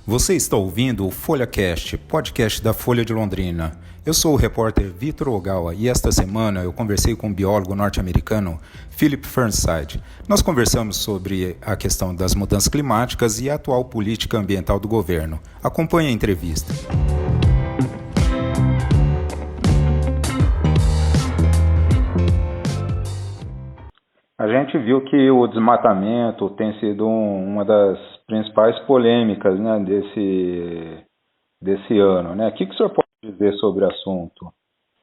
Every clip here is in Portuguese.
Você está ouvindo o FolhaCast, podcast da Folha de Londrina. Eu sou o repórter Vitor Ogawa e esta semana eu conversei com o biólogo norte-americano Philip Fernside. Nós conversamos sobre a questão das mudanças climáticas e a atual política ambiental do governo. Acompanhe a entrevista. A gente viu que o desmatamento tem sido uma das principais polêmicas, né, desse ano, né? O que o senhor pode dizer sobre o assunto?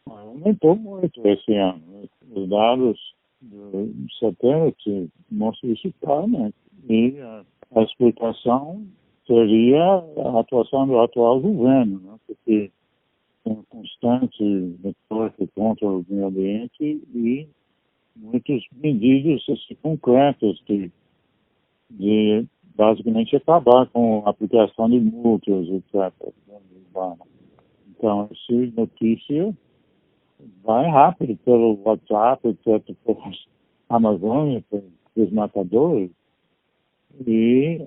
Aumentou muito esse ano. Os dados do satélite mostram isso claramente. E a explicação seria a atuação do atual governo, né? Porque tem um constante reforço contra o meio ambiente e muitas medidas assim, concretas de basicamente acabar com a aplicação de multas, etc. Então, essa notícia vai rápido pelo WhatsApp, etc., pela Amazônia, pelos matadores, e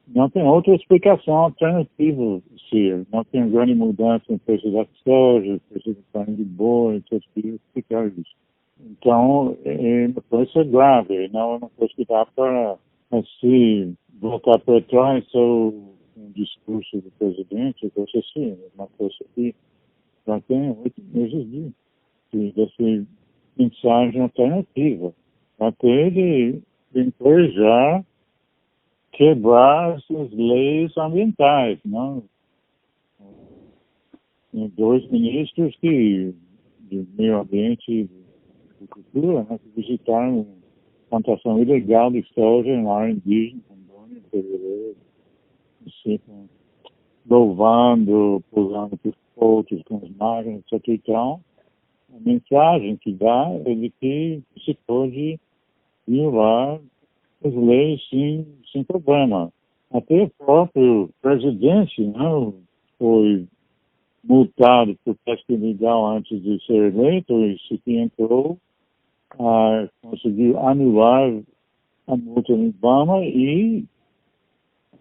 não tem outra explicação alternativa, se não tem grande mudança no preço da soja, no preço da carne de boi, etc., explicar isso. Então, é uma coisa grave, não é uma coisa que dá para, assim, voltar para trás só um discurso do presidente, coisa assim, uma coisa que já tem 8 meses dessa mensagem alternativa, até de encorajar quebrar as leis ambientais, não? Tem 2 ministros de meio ambiente e agricultura, né, que visitaram plantação ilegal de soja em área indígena, Rondônia, fevereiro, assim, louvando, pulando por fotos com as máquinas, etc. Então, a mensagem que dá é de que se pode violar as leis sem problema. Até o próprio presidente não foi multado por pesca ilegal antes de ser eleito e se que entrou conseguiu anular a multa no Obama e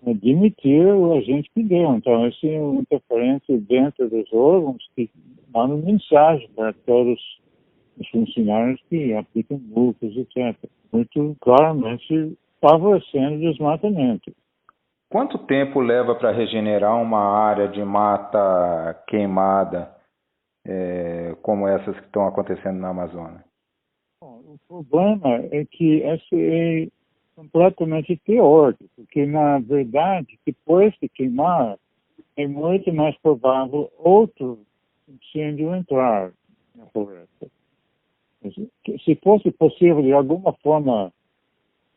demitir o agente que deu. Então, essa é uma interferência dentro dos órgãos que manda mensagem para todos os funcionários que aplicam multas, etc. Muito claramente favorecendo o desmatamento. Quanto tempo leva para regenerar uma área de mata queimada, como essas que estão acontecendo na Amazônia? O problema é que esse é completamente teórico, porque, na verdade, depois de queimar, é muito mais provável outro incêndio entrar na floresta. Se fosse possível, de alguma forma,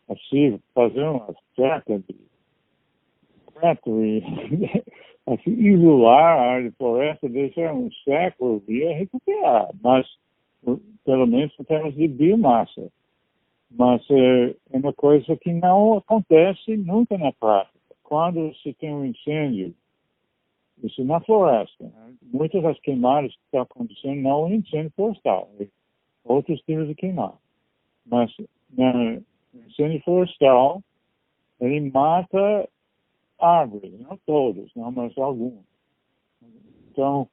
assim, fazer uma cerca de concreto e assim, isolar a área de floresta, deixar um século e recuperar, mas pelo menos em termos de biomassa. Mas é uma coisa que não acontece nunca na prática. Quando se tem um incêndio, isso na floresta, muitas das queimadas que estão acontecendo não é um incêndio florestal, é outros tipos de queimada. Mas no incêndio florestal, ele mata árvores, não todas, não, mas algumas. Então,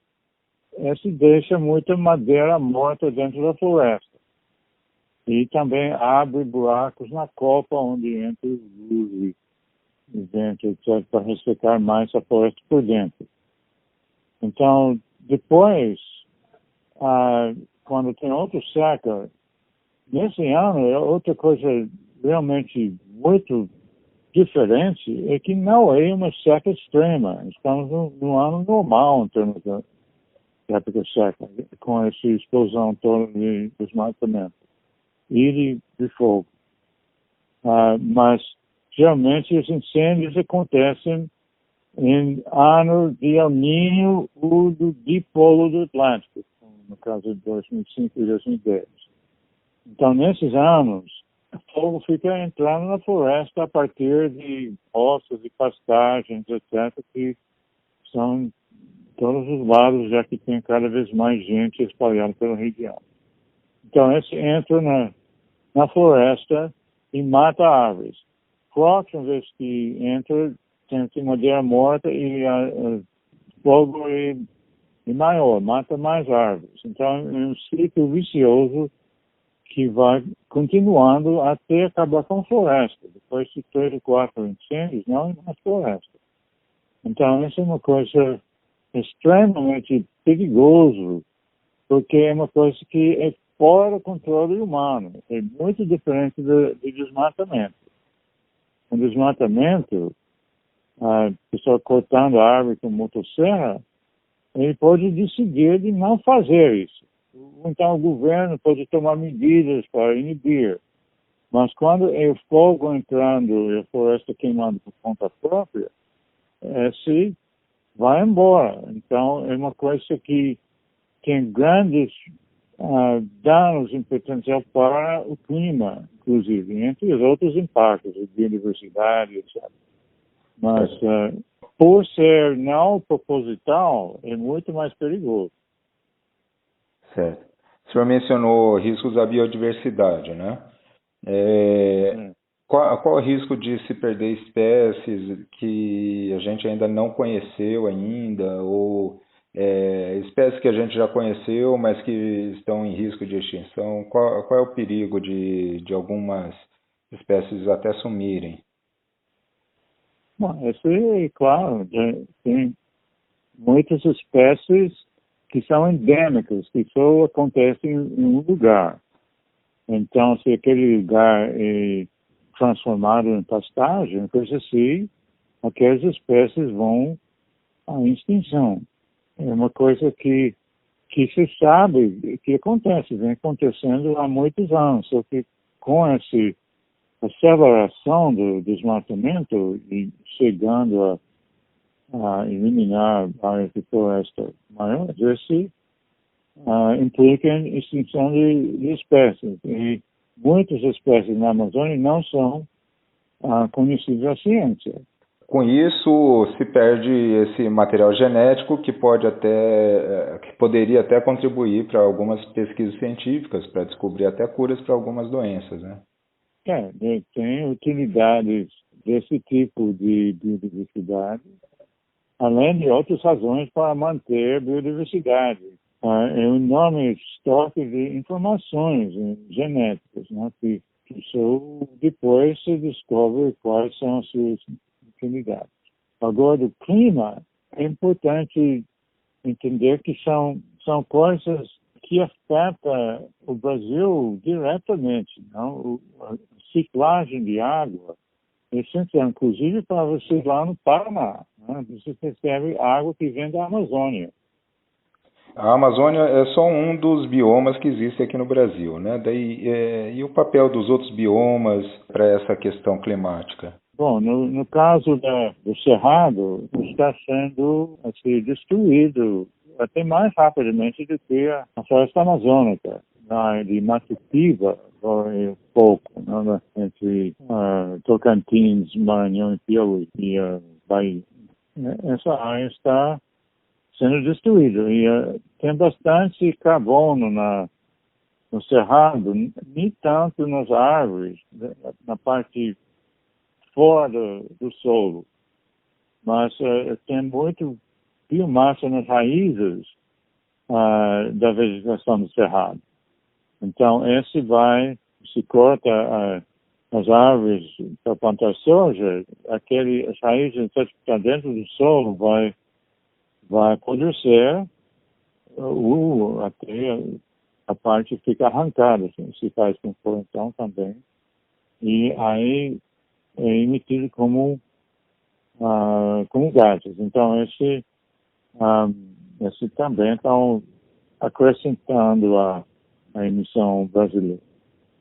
essa deixa muita madeira morta dentro da floresta. E também abre buracos na copa onde entra luz e vento, etc., para ressecar mais a floresta por dentro. Então, depois, quando tem outro seca, nesse ano, é outra coisa realmente muito diferente, é que não é uma seca extrema. Estamos num ano normal em termos de época seca, com essa explosão toda de desmatamento e de fogo. Mas, geralmente, os incêndios acontecem em ano de El Niño ou do dipolo do Atlântico, no caso de 2005 e 2010. Então, nesses anos, o fogo fica entrando na floresta a partir de roças e pastagens, etc., que são todos os lados, já que tem cada vez mais gente espalhada pela região. Então, esse entra na floresta e mata árvores. Próxima vez que entra, tem madeira morta e fogo é maior, mata mais árvores. Então, é um ciclo vicioso que vai continuando até acabar com a floresta. Depois de 3 ou 4 incêndios, não é mais floresta. Então, isso é uma coisa extremamente perigoso, porque é uma coisa que é fora do controle humano. É muito diferente do desmatamento. O desmatamento, a pessoa cortando a árvore com motosserra, ele pode decidir de não fazer isso. Então, o governo pode tomar medidas para inibir. Mas quando é o fogo entrando e a floresta queimando por conta própria, esse vai embora. Então, é uma coisa que tem grandes danos em potencial para o clima, inclusive, entre os outros impactos, a biodiversidade, etc. Mas, por ser não proposital, é muito mais perigoso. Certo. O senhor mencionou riscos à biodiversidade, né? Qual o risco de se perder espécies que a gente ainda não conheceu ainda, ou espécies que a gente já conheceu, mas que estão em risco de extinção? Qual é o perigo de algumas espécies até sumirem? Bom, isso é claro. Tem muitas espécies que são endêmicas, que só acontecem em um lugar. Então, se aquele lugar é transformado em pastagem, coisa assim, aquelas espécies vão à extinção. É uma coisa que se sabe que acontece, vem acontecendo há muitos anos, só que com essa aceleração do desmatamento e chegando a eliminar áreas de floresta maiores, isso implica em extinção de espécies. E muitas espécies na Amazônia não são conhecidas à ciência. Com isso, se perde esse material genético que poderia até contribuir para algumas pesquisas científicas, para descobrir até curas para algumas doenças, né? Tem utilidades desse tipo de biodiversidade, além de outras razões para manter a biodiversidade. É um enorme estoque de informações genéticas, né, que só depois se descobre quais são as suas utilidades. Agora, do clima, é importante entender que são coisas que afetam o Brasil diretamente. Não? A ciclagem de água é essencial, inclusive para você lá no Paraná. Né? Você recebe água que vem da Amazônia. A Amazônia é só um dos biomas que existe aqui no Brasil, né? E o papel dos outros biomas para essa questão climática? Bom, no caso do Cerrado, está sendo destruído até mais rapidamente do que a floresta amazônica. De Matupiva, é pouco, né? Entre Tocantins, Maranhão e Piauí. E Bahia. Essa área está sendo destruído. E tem bastante carbono no cerrado, nem tanto nas árvores, na parte fora do solo. Mas tem muito biomassa nas raízes da vegetação do cerrado. Então, se corta as árvores para plantar soja, as raízes que estão dentro do solo vai apodrecer, até a parte fica arrancada, assim, se faz com correntão também, e aí é emitido como gases. Então, esse também estão acrescentando a emissão brasileira.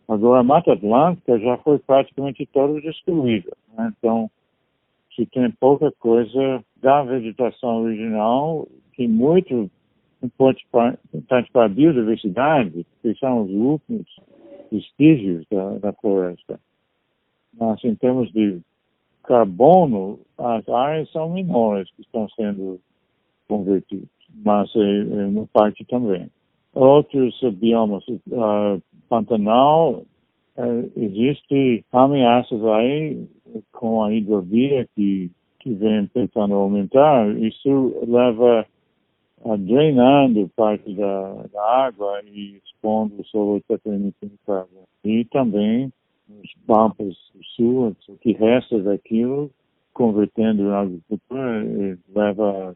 Agora, a Mata Atlântica já foi praticamente toda destruída, né? Então, se tem pouca coisa da vegetação original, que muito importante para a biodiversidade, que são os últimos vestígios da floresta. Mas, em termos de carbono, as áreas são menores que estão sendo convertidas, mas é uma parte também. Outros biomas, Pantanal, existe ameaças aí com a hidrovia que que vem tentando aumentar, isso leva a drenando parte da água e expondo o solo que está emitindo carbono. E também os pampas do sul, o que resta daquilo, convertendo em agricultura, leva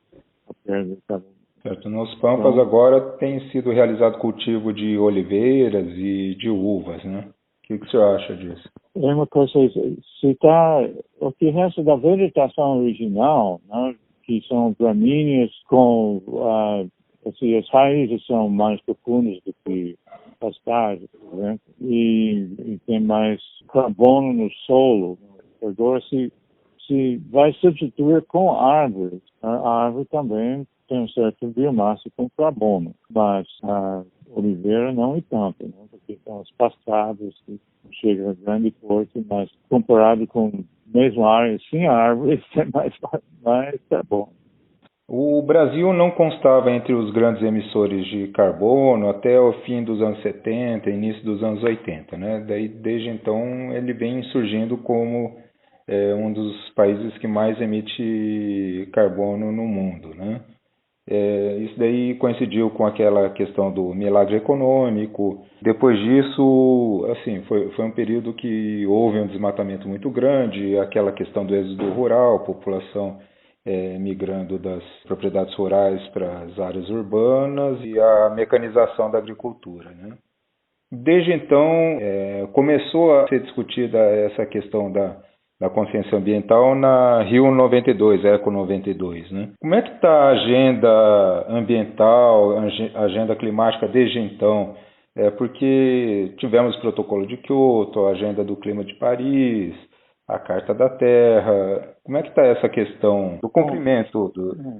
a perda de carbono. Certo. Nos Pampas agora tem sido realizado cultivo de oliveiras e de uvas, né? O que o senhor acha disso? É uma coisa, o que resta da vegetação original, né, que são gramíneas com, assim, as raízes são mais profundas do que pastagem, por exemplo, e tem mais carbono no solo. Agora, se vai substituir com árvores, a árvore também tem um certo biomassa com carbono, mas a oliveira não é tanto, né? Porque são as pastadas que chegam a grande porte, mas comparado com a mesma área sem árvores, tem mais carbono. O Brasil não constava entre os grandes emissores de carbono até o fim dos anos 70, início dos anos 80, né? Daí, desde então, ele vem surgindo como um dos países que mais emite carbono no mundo, né? Isso daí coincidiu com aquela questão do milagre econômico. Depois disso, assim, foi um período que houve um desmatamento muito grande, aquela questão do êxodo rural, população migrando das propriedades rurais para as áreas urbanas e a mecanização da agricultura, né? Desde então, começou a ser discutida essa questão da consciência ambiental na Rio 92, Eco 92, né? Como é que está a agenda ambiental, a agenda climática desde então? Porque tivemos o Protocolo de Kyoto, a Agenda do Clima de Paris, a Carta da Terra. Como é que está essa questão do cumprimento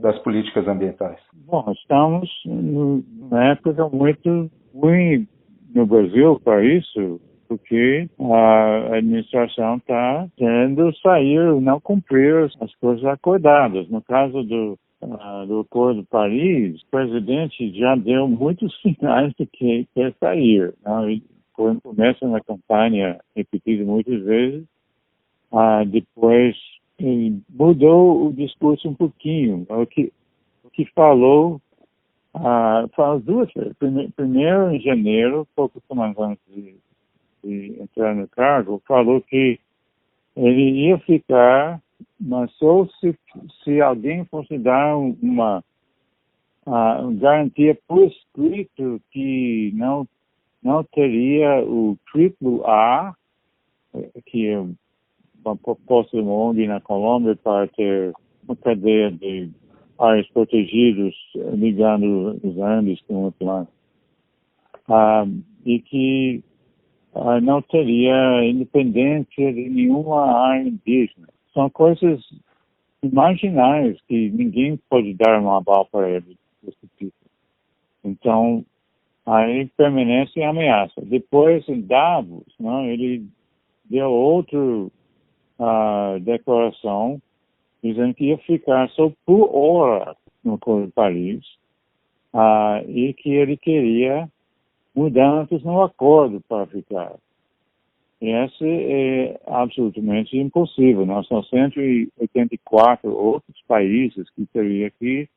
das políticas ambientais? Bom, estamos numa época muito ruim no Brasil para isso, porque a administração está tendo sair, não cumprir as coisas acordadas. No caso do Acordo de Paris, o presidente já deu muitos sinais de que quer sair. Não? Ele começa na campanha, repetido muitas vezes, depois ele mudou o discurso um pouquinho. O que falou duas vezes. Primeiro, em janeiro, poucas semanas antes de entrar no cargo, falou que ele ia ficar, mas só se alguém fosse dar uma garantia por escrito que não teria o triplo A, que é uma proposta de uma ONG na Colômbia para ter uma cadeia de áreas protegidas ligando os Andes com o Atlântico. E que não teria independência de nenhuma área indígena. São coisas imaginárias que ninguém pode dar uma bala para ele desse tipo. Então, aí permanece a ameaça. Depois, em Davos, ele deu outra declaração dizendo que ia ficar só por hora no Acordo de Paris e que ele queria mudanças no acordo para ficar. E esse é absolutamente impossível. Nós são 184 outros países que teriam que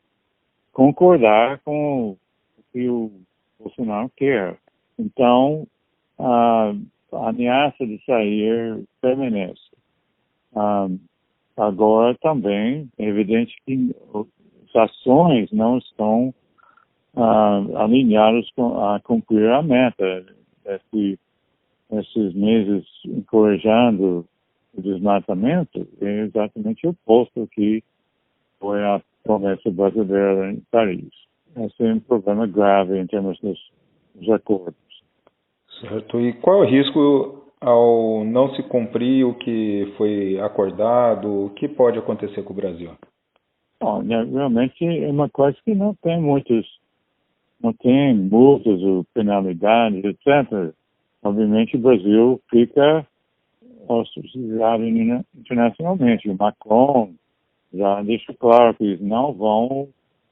concordar com o que o Bolsonaro quer. Então, a ameaça de sair permanece. Agora também é evidente que as ações não estão alinhadas a cumprir a meta. Esses meses encorajando o desmatamento é exatamente o oposto que foi a promessa brasileira em Paris. Esse é um problema grave em termos dos acordos. Certo. E qual é o risco ao não se cumprir o que foi acordado? O que pode acontecer com o Brasil? Bom, realmente é uma coisa que não tem multas ou penalidades, etc. Obviamente o Brasil fica ostracizado internacionalmente. O Macron já deixou claro que eles não vão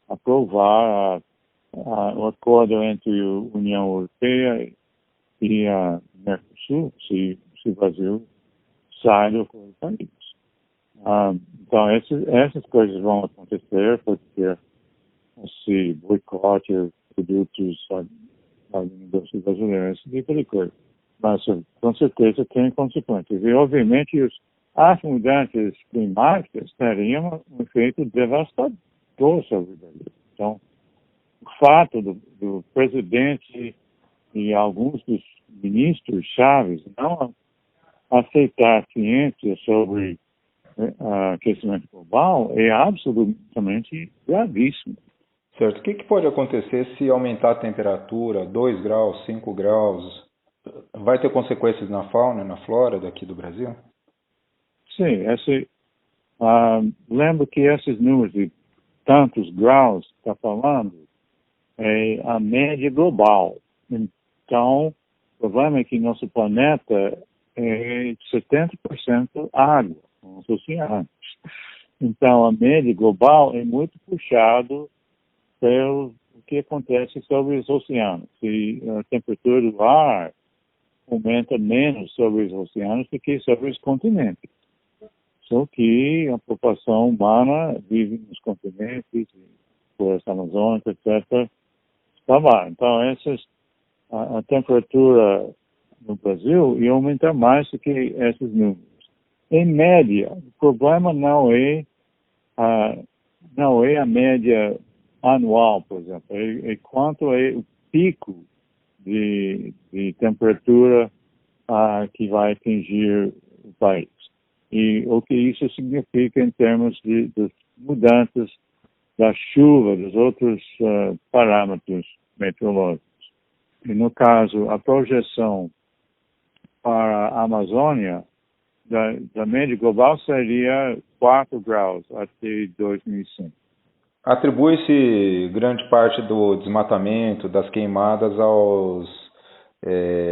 aprovar o acordo entre a União Europeia e a Mercosul se o Brasil sai do Acordo de Paris. Então, essas coisas vão acontecer, pode ter esse boicote de produtos da indústria brasileira, esse tipo de coisa. Mas, com certeza, tem consequências. E, obviamente, as mudanças climáticas teriam um efeito devastador sobre o Brasil. Então, o fato do presidente e alguns dos ministros chaves não aceitar a ciência sobre aquecimento global é absolutamente gravíssimo. Certo. O que pode acontecer se aumentar a temperatura 2 graus, 5 graus? Vai ter consequências na fauna, na flora daqui do Brasil? Sim, lembro que esses números de tantos graus que está falando é a média global. Então, o problema é que nosso planeta é 70% água, os oceanos. Então, a média global é muito puxado pelo que acontece sobre os oceanos. Se a temperatura do ar aumenta menos sobre os oceanos do que sobre os continentes. Só que a população humana vive nos continentes, floresta amazônica, etc. Está lá. Então, a temperatura no Brasil ia aumentar mais do que esses números. Em média, o problema não é a média anual, por exemplo, é quanto é o pico de temperatura que vai atingir o país. E o que isso significa em termos de mudanças da chuva, dos outros parâmetros meteorológicos. E no caso, a projeção para a Amazônia, da média global seria 4 graus até 2005. Atribui-se grande parte do desmatamento, das queimadas aos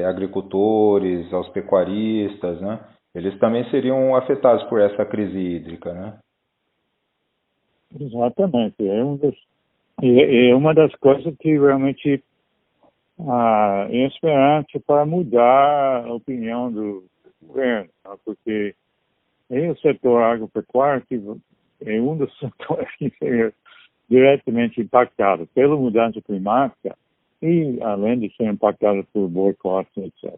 agricultores, aos pecuaristas, né? Eles também seriam afetados por essa crise hídrica, né? Exatamente. É uma das coisas que realmente é esperante para mudar a opinião do governo, tá? Porque o setor agropecuário é um dos setores que seria diretamente impactado pela mudança climática e, além de ser impactado por boicotes, etc.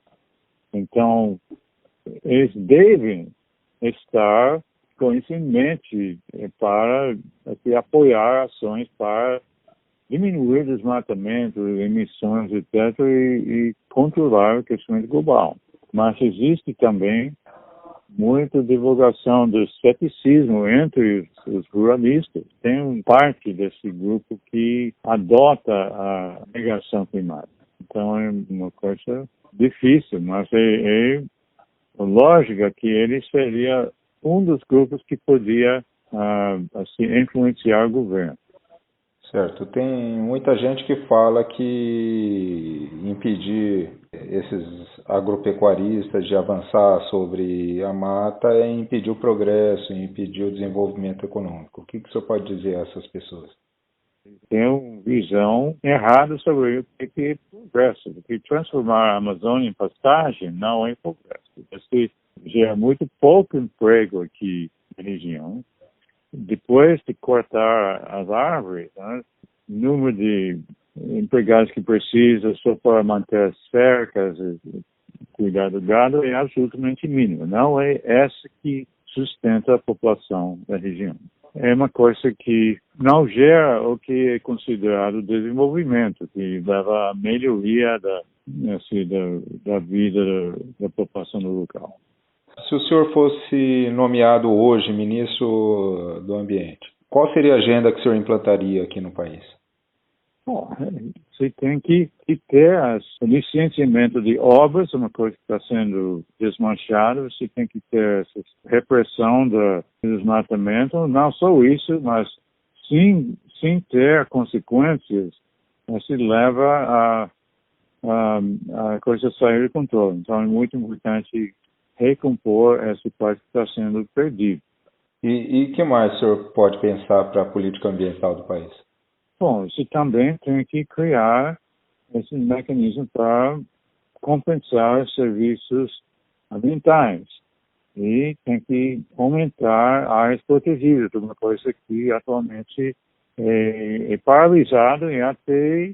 Então, eles devem estar com isso em mente para apoiar ações para diminuir o desmatamento, emissões, etc., e controlar o aquecimento global. Mas existe também muita divulgação do ceticismo entre os ruralistas. Tem parte desse grupo que adota a negação climática. Então é uma coisa difícil, mas é lógica que ele seria um dos grupos que podia assim, influenciar o governo. Certo. Tem muita gente que fala que impedir esses agropecuaristas de avançar sobre a mata é impedir o progresso, impedir o desenvolvimento econômico. O que o senhor pode dizer a essas pessoas? Tem uma visão errada sobre o que é progresso. Porque transformar a Amazônia em pastagem não é progresso. Isso gera muito pouco emprego aqui na região. Depois de cortar as árvores, né, o número de empregados que precisa só para manter as cercas e cuidar do gado é absolutamente mínimo. Não é essa que sustenta a população da região. É uma coisa que não gera o que é considerado desenvolvimento, que leva à melhoria da vida da população do local. Se o senhor fosse nomeado hoje ministro do Ambiente, qual seria a agenda que o senhor implantaria aqui no país? Bom, você tem que ter o licenciamento de obras, uma coisa que está sendo desmanchada, você tem que ter essa repressão do desmatamento, não só isso, mas sem ter consequências, se leva a coisa sair de controle. Então é muito importante recompor essa parte que está sendo perdida. E que mais o senhor pode pensar para a política ambiental do país? Bom, você também tem que criar esse mecanismo para compensar serviços ambientais. e tem que aumentar áreas protegidas, uma coisa que atualmente é paralisado e até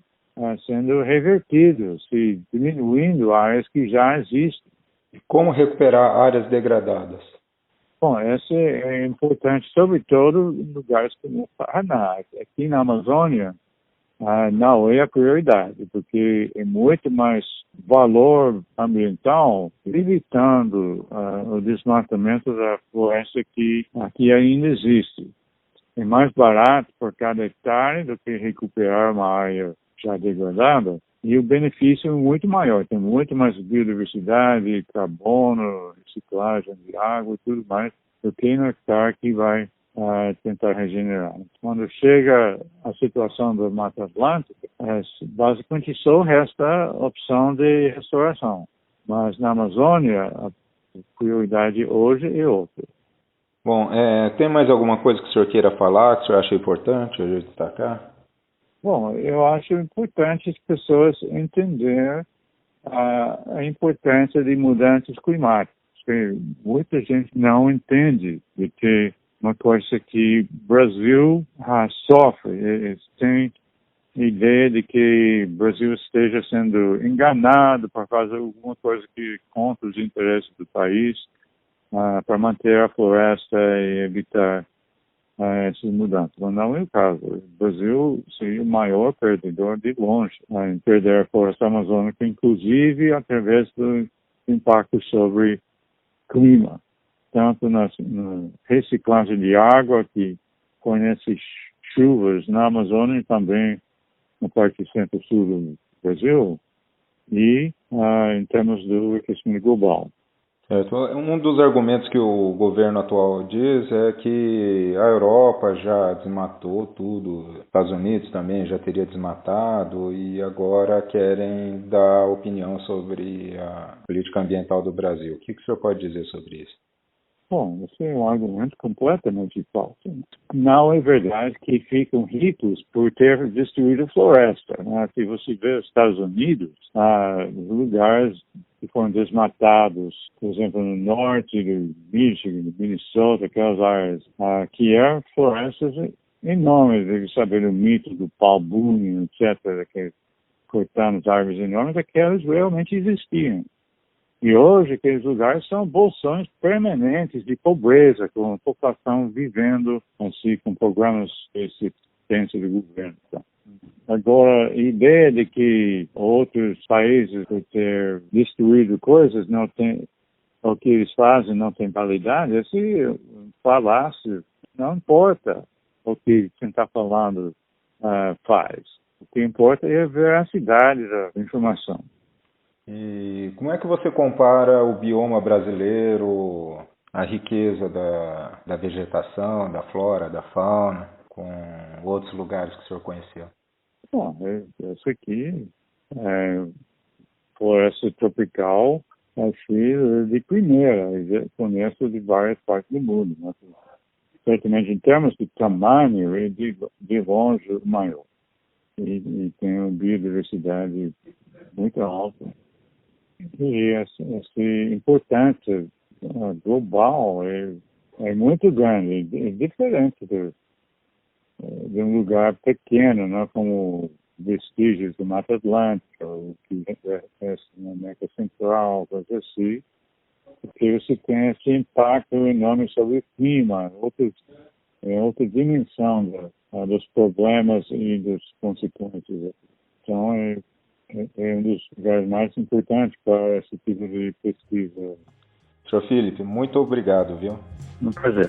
sendo revertido, se diminuindo áreas que já existem. Como recuperar áreas degradadas? Bom, essa é importante, sobretudo em lugares como o Paraná. Aqui na Amazônia, não é a prioridade, porque é muito mais valor ambiental evitando o desmatamento da floresta que aqui ainda existe. É mais barato por cada hectare do que recuperar uma área já degradada, e o benefício é muito maior. Tem muito mais biodiversidade, carbono, reciclagem de água e tudo mais do que no hectare que vai tentar regenerar. Quando chega a situação da Mata Atlântica, basicamente só resta a opção de restauração. Mas na Amazônia, a prioridade hoje é outra. Bom, tem mais alguma coisa que o senhor queira falar, que o senhor acha importante a gente destacar? Bom, eu acho importante as pessoas entenderem a importância de mudanças climáticas. Porque muita gente não entende de que uma coisa que o Brasil sofre. Eles têm ideia de que o Brasil esteja sendo enganado por causa de alguma coisa que contra os interesses do país, para manter a floresta e evitar essas mudanças. Mas não é o caso. O Brasil seria o maior perdedor de longe em perder a floresta amazônica, inclusive através do impacto sobre clima, tanto na reciclagem de água, que conhece chuvas na Amazônia e também na parte centro-sul do Brasil, e em termos do aquecimento global. Um dos argumentos que o governo atual diz é que a Europa já desmatou tudo, os Estados Unidos também já teria desmatado e agora querem dar opinião sobre a política ambiental do Brasil. O que o senhor pode dizer sobre isso? Bom, esse é um argumento completamente falso. Não é verdade que ficam ricos por ter destruído a floresta, né? Se você vê os Estados Unidos, os lugares que foram desmatados, por exemplo, no norte do Michigan, do Minnesota, aquelas áreas que eram florestas enormes, deve saber o mito do pau boom, etc., que cortando as árvores enormes, aquelas realmente existiam. E hoje, aqueles lugares são bolsões permanentes de pobreza, com a população vivendo assim, com programas de assistência do governo. Agora, a ideia de que outros países, por ter destruído coisas, não tem, o que eles fazem não tem validade, esse falácio, não importa o que quem está falando faz. O que importa é a veracidade da informação. E como é que você compara o bioma brasileiro, a riqueza da vegetação, da flora, da fauna, com outros lugares que o senhor conheceu? Bom, isso aqui floresta tropical, assim, de primeira, conheço de várias partes do mundo. Mas, certamente, em termos de tamanho, é de longe o maior. E tem uma biodiversidade muito alta. E essa importância global é muito grande, é diferente de um lugar pequeno, né, como vestígios do Mata Atlântica, o que é na América Central, coisa assim, porque você tem esse impacto enorme sobre o clima, outra dimensão dos problemas e das consequências. Então, é um dos lugares mais importantes para esse tipo de pesquisa. Sr. Felipe, muito obrigado, viu? Um prazer.